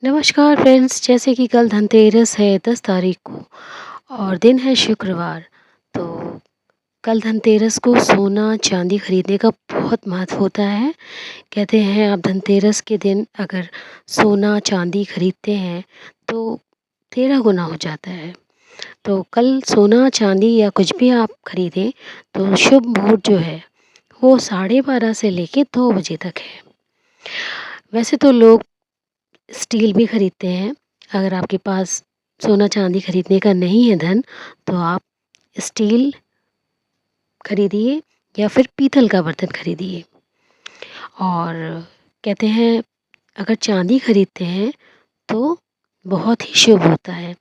नमस्कार फ्रेंड्स, जैसे कि कल धनतेरस है 10 तारीख को और दिन है शुक्रवार। तो कल धनतेरस को सोना चांदी खरीदने का बहुत महत्व होता है। कहते हैं आप धनतेरस के दिन अगर सोना चांदी खरीदते हैं तो 13 गुना हो जाता है। तो कल सोना चांदी या कुछ भी आप खरीदें तो शुभ मुहूर्त जो है वो 12:30 से लेके 2 बजे तक है। वैसे तो लोग स्टील भी खरीदते हैं। अगर आपके पास सोना चांदी खरीदने का नहीं है धन, तो आप स्टील खरीदिए या फिर पीतल का बर्तन खरीदिए। और कहते हैं अगर चांदी खरीदते हैं तो बहुत ही शुभ होता है।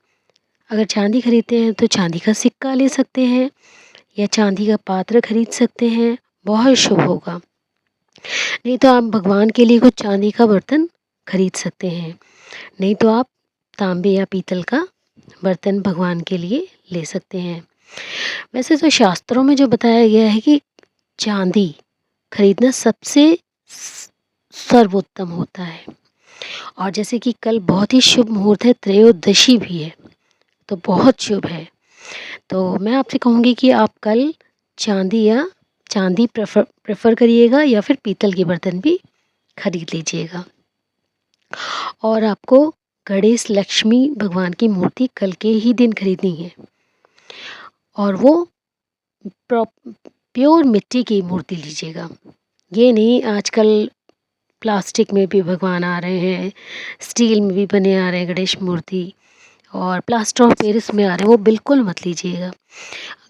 अगर चांदी खरीदते हैं तो चांदी का सिक्का ले सकते हैं या चांदी का पात्र खरीद सकते हैं, बहुत शुभ होगा। नहीं तो आप भगवान के लिए कुछ चांदी का बर्तन खरीद सकते हैं। नहीं तो आप तांबे या पीतल का बर्तन भगवान के लिए ले सकते हैं। वैसे तो शास्त्रों में जो बताया गया है कि चांदी खरीदना सबसे सर्वोत्तम होता है। और जैसे कि कल बहुत ही शुभ मुहूर्त है, त्रयोदशी भी है, तो बहुत शुभ है। तो मैं आपसे कहूँगी कि आप कल चांदी प्रेफर करिएगा या फिर पीतल के बर्तन भी खरीद लीजिएगा। और आपको गणेश लक्ष्मी भगवान की मूर्ति कल के ही दिन खरीदनी है और वो प्योर मिट्टी की मूर्ति लीजिएगा। ये नहीं आजकल प्लास्टिक में भी भगवान आ रहे हैं, स्टील में भी बने आ रहे हैं गणेश मूर्ति और प्लास्टर ऑफ पेरिस में आ रहे हैं, वो बिल्कुल मत लीजिएगा।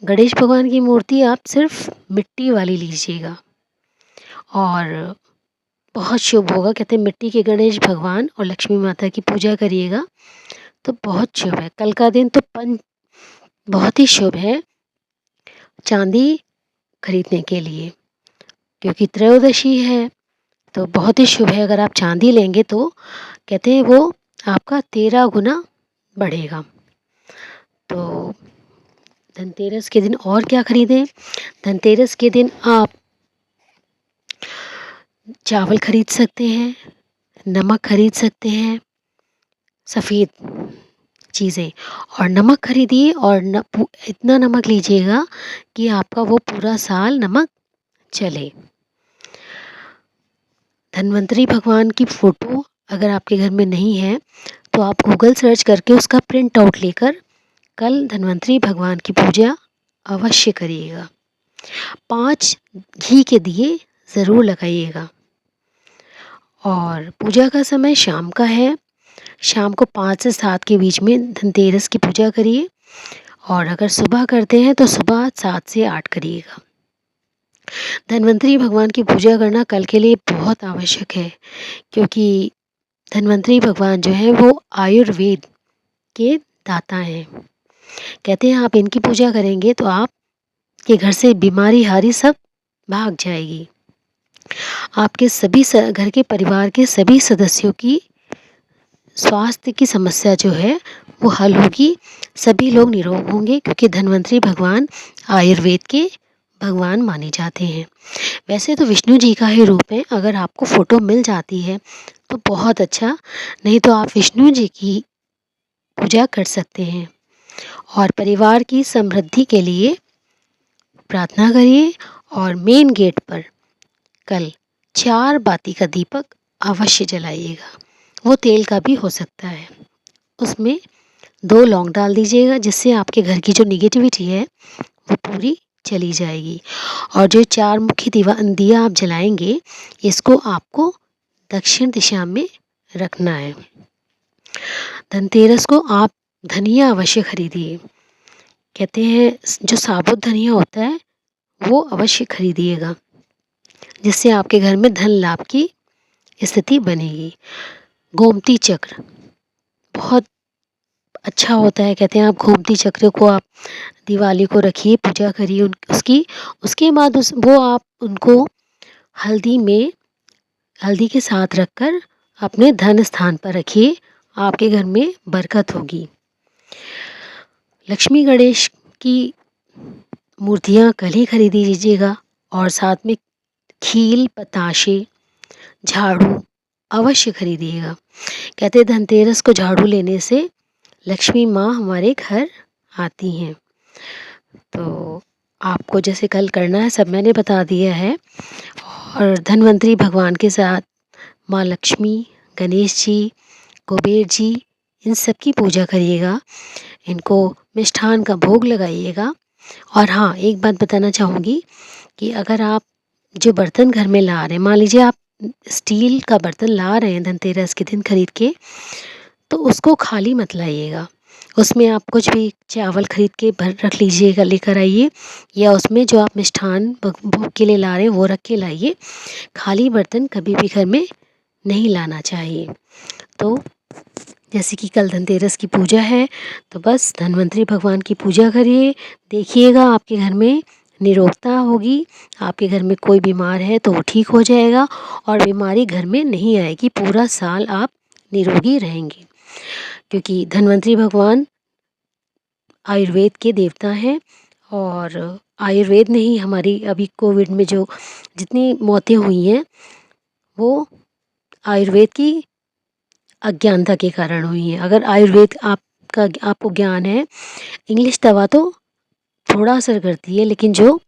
गणेश भगवान की मूर्ति आप सिर्फ मिट्टी वाली लीजिएगा और बहुत शुभ होगा। कहते हैं मिट्टी के गणेश भगवान और लक्ष्मी माता की पूजा करिएगा तो बहुत शुभ है। कल का दिन तो बहुत ही शुभ है चांदी खरीदने के लिए, क्योंकि त्रयोदशी है तो बहुत ही शुभ है। अगर आप चांदी लेंगे तो कहते हैं वो आपका 13 गुना बढ़ेगा। तो धनतेरस के दिन और क्या खरीदें? धनतेरस के दिन आप चावल खरीद सकते हैं, नमक खरीद सकते हैं, सफ़ेद चीज़ें, और नमक खरीदिए और इतना नमक लीजिएगा कि आपका वो पूरा साल नमक चले। धन्वंतरी भगवान की फ़ोटो अगर आपके घर में नहीं है तो आप गूगल सर्च करके उसका प्रिंट आउट लेकर कल धन्वंतरी भगवान की पूजा अवश्य करिएगा। 5 घी के दिए ज़रूर लगाइएगा। और पूजा का समय शाम का है, शाम को 5 से 7 के बीच में धनतेरस की पूजा करिए। और अगर सुबह करते हैं तो सुबह 7 से 8 करिएगा। धन्वंतरी भगवान की पूजा करना कल के लिए बहुत आवश्यक है, क्योंकि धन्वंतरी भगवान जो है वो आयुर्वेद के दाता हैं। कहते हैं आप इनकी पूजा करेंगे तो आपके घर से बीमारी हारी सब भाग जाएगी। आपके सभी घर के परिवार के सभी सदस्यों की स्वास्थ्य की समस्या जो है वो हल होगी, सभी लोग निरोग होंगे, क्योंकि धन्वंतरी भगवान आयुर्वेद के भगवान माने जाते हैं। वैसे तो विष्णु जी का ही रूप है, अगर आपको फ़ोटो मिल जाती है तो बहुत अच्छा, नहीं तो आप विष्णु जी की पूजा कर सकते हैं। और परिवार की समृद्धि के लिए प्रार्थना करिए। और मेन गेट पर कल 4 बाती का दीपक अवश्य जलाइएगा, वो तेल का भी हो सकता है। उसमें 2 लौंग डाल दीजिएगा, जिससे आपके घर की जो निगेटिविटी है वो पूरी चली जाएगी। और जो 4 मुखी दिया आप जलाएंगे, इसको आपको दक्षिण दिशा में रखना है। धनतेरस को आप धनिया अवश्य खरीदिए। कहते हैं जो साबुत धनिया होता है वो अवश्य खरीदिएगा, जिससे आपके घर में धन लाभ की स्थिति बनेगी। गोमती चक्र बहुत अच्छा होता है। कहते हैं आप गोमती चक्र को आप दिवाली को रखिए, पूजा करिए उसकी। उसके बाद वो आप उनको हल्दी के साथ रखकर अपने धन स्थान पर रखिए, आपके घर में बरकत होगी। लक्ष्मी गणेश की मूर्तियाँ कल ही खरीदी लीजिएगा और साथ में खील, बताशे, झाड़ू अवश्य खरीदिएगा। कहते हैं धनतेरस को झाड़ू लेने से लक्ष्मी माँ हमारे घर आती हैं। तो आपको जैसे कल करना है सब मैंने बता दिया है। और धन्वंतरी भगवान के साथ माँ लक्ष्मी, गणेश जी, कुबेर जी, इन सब की पूजा करिएगा। इनको मिष्ठान का भोग लगाइएगा। और हाँ, एक बात बताना चाहूँगी कि अगर आप जो बर्तन घर में ला रहे हैं, मान लीजिए आप स्टील का बर्तन ला रहे हैं धनतेरस के दिन खरीद के, तो उसको खाली मत लाइएगा। उसमें आप कुछ भी चावल खरीद के भर रख लीजिएगा, लेकर आइए, या उसमें जो आप मिष्ठान भोग के लिए ला रहे हैं वो रख के लाइए। खाली बर्तन कभी भी घर में नहीं लाना चाहिए। तो जैसे कि कल धनतेरस की पूजा है, तो बस धन्वंतरी भगवान की पूजा करिए। देखिएगा आपके घर में निरोगता होगी, आपके घर में कोई बीमार है तो वो ठीक हो जाएगा और बीमारी घर में नहीं आएगी। पूरा साल आप निरोगी रहेंगे, क्योंकि धन्वंतरी भगवान आयुर्वेद के देवता हैं। और आयुर्वेद ने ही हमारी अभी कोविड में जो जितनी मौतें हुई हैं वो आयुर्वेद की अज्ञानता के कारण हुई है। अगर आयुर्वेद आपको ज्ञान है, इंग्लिश दवा तो थोड़ा असर करती है, लेकिन जो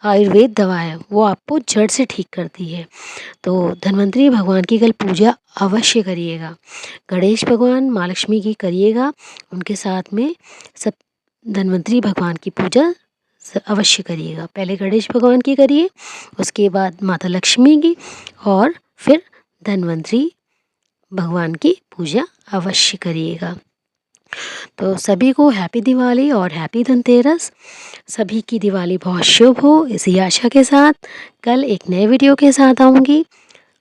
आयुर्वेद दवा है वो आपको जड़ से ठीक करती है। तो धन्वंतरी भगवान की कल पूजा अवश्य करिएगा। गणेश भगवान, माँ लक्ष्मी की करिएगा, उनके साथ में सब धन्वंतरी भगवान की पूजा अवश्य करिएगा। पहले गणेश भगवान की करिए, उसके बाद माता लक्ष्मी की, और फिर धन्वंतरी भगवान की पूजा अवश्य करिएगा। तो सभी को हैप्पी दिवाली और हैप्पी धनतेरस। सभी की दिवाली बहुत शुभ हो, इसी आशा के साथ कल एक नए वीडियो के साथ आऊँगी।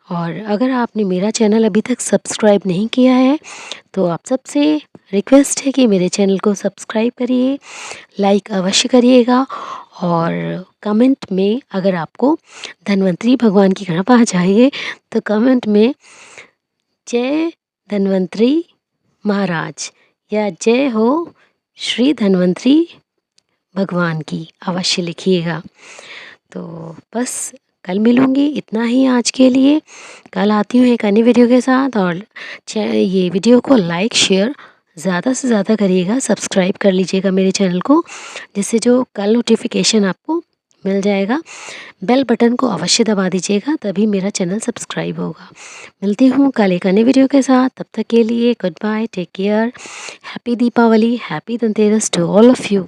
और अगर आपने मेरा चैनल अभी तक सब्सक्राइब नहीं किया है तो आप सबसे रिक्वेस्ट है कि मेरे चैनल को सब्सक्राइब करिए, लाइक अवश्य करिएगा, और कमेंट में अगर आपको धन्वंतरी भगवान की कृपा चाहिए तो कमेंट में जय धन्वंतरी महाराज या जय हो श्री धन्वंतरी भगवान की अवश्य लिखिएगा। तो बस कल मिलूँगी, इतना ही आज के लिए। कल आती हूँ एक अन्य वीडियो के साथ। और ये वीडियो को लाइक शेयर ज़्यादा से ज़्यादा करिएगा, सब्सक्राइब कर लीजिएगा मेरे चैनल को, जिससे जो कल नोटिफिकेशन आपको मिल जाएगा। बेल बटन को अवश्य दबा दीजिएगा, तभी मेरा चैनल सब्सक्राइब होगा। मिलती हूँ कल एक अन्य वीडियो के साथ। तब तक के लिए good bye, take care, happy Deepavali, happy Dhanteras to all of you.